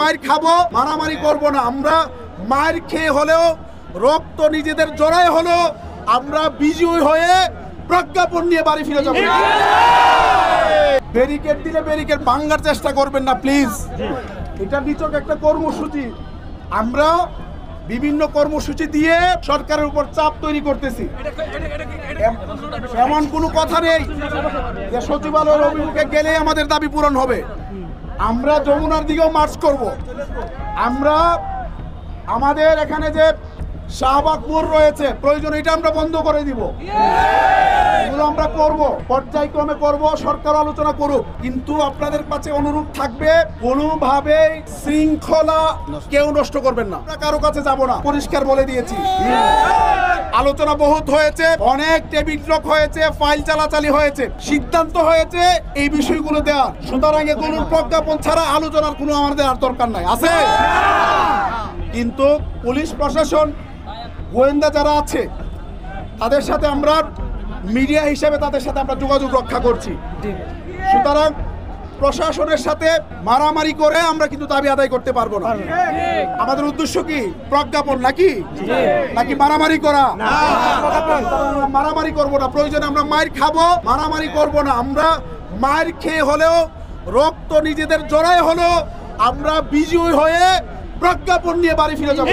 মাইর খাবো, মারামারি করব না। আমরা মাইর খেয়ে হলেও, রক্ত নিজেদের জড়ায় হলেও আমরা বিজয়ী হয়ে প্রজ্ঞাপন নিয়ে বাড়ি ফিরে যাবো। ব্যারিকেড দিলে ব্যারিকেড ভাঙার চেষ্টা করবেন না প্লিজ। এটা নিছক একটা কর্মসূচি। আমরা বিভিন্ন কর্মসূচি দিয়ে সরকারের উপর চাপ তৈরি করতেছি। এমন কোনো কথা নেই যে সচিবালয়ের অভিমুখে গেলেই আমাদের দাবি পূরণ হবে। আমরা যমুনার দিকেও মার্চ করব। আমরা আমাদের এখানে যে শাহবাগ মোড় রয়েছে, প্রয়োজন এটা আমরা বন্ধ করে দিব। এগুলো আমরা করব, পর্যায়ক্রমে করব, সরকার আলোচনা করুক। কিন্তু আপনাদের কাছে অনুরোধ থাকবে, কোনোভাবে শৃঙ্খলা কেউ নষ্ট করবেন না। আমরা কারো কাছে যাব না, পরিষ্কার বলে দিয়েছি। আলোচনা বহুত হয়েছে, অনেক টেবিল লক হয়েছে, ফাইল চালাচালি হয়েছে, সিদ্ধান্ত হয়েছে এই বিষয়গুলো দেওয়ার। সুতরাং এগুলো প্রজ্ঞাপন ছাড়া আলোচনার কোনো আমাদের আর দরকার নাই। আছে কিন্তু পুলিশ প্রশাসন, গোয়েন্দা যারা আছে তাদের সাথে আমরা মিডিয়া হিসেবে তাদের সাথে আমরা যোগাযোগ রক্ষা করছি। সুতরাং প্রশাসনের সাথে মারামারি করে আমরা কিন্তু দাবি আদায় করতে পারবো না। আমাদের উদ্দেশ্য কি? প্রজ্ঞাপন নাকি মারামারি করা? মারামারি করবো না। প্রয়োজনে আমরা মাইর খাবো, মারামারি করবো না। আমরা মাইর খেয়ে হলেও, রক্ত নিজেদের জড়ায় হলেও আমরা বিজয়ী হয়ে প্রজ্ঞাপন নিয়ে বাড়ি ফিরে যাবো।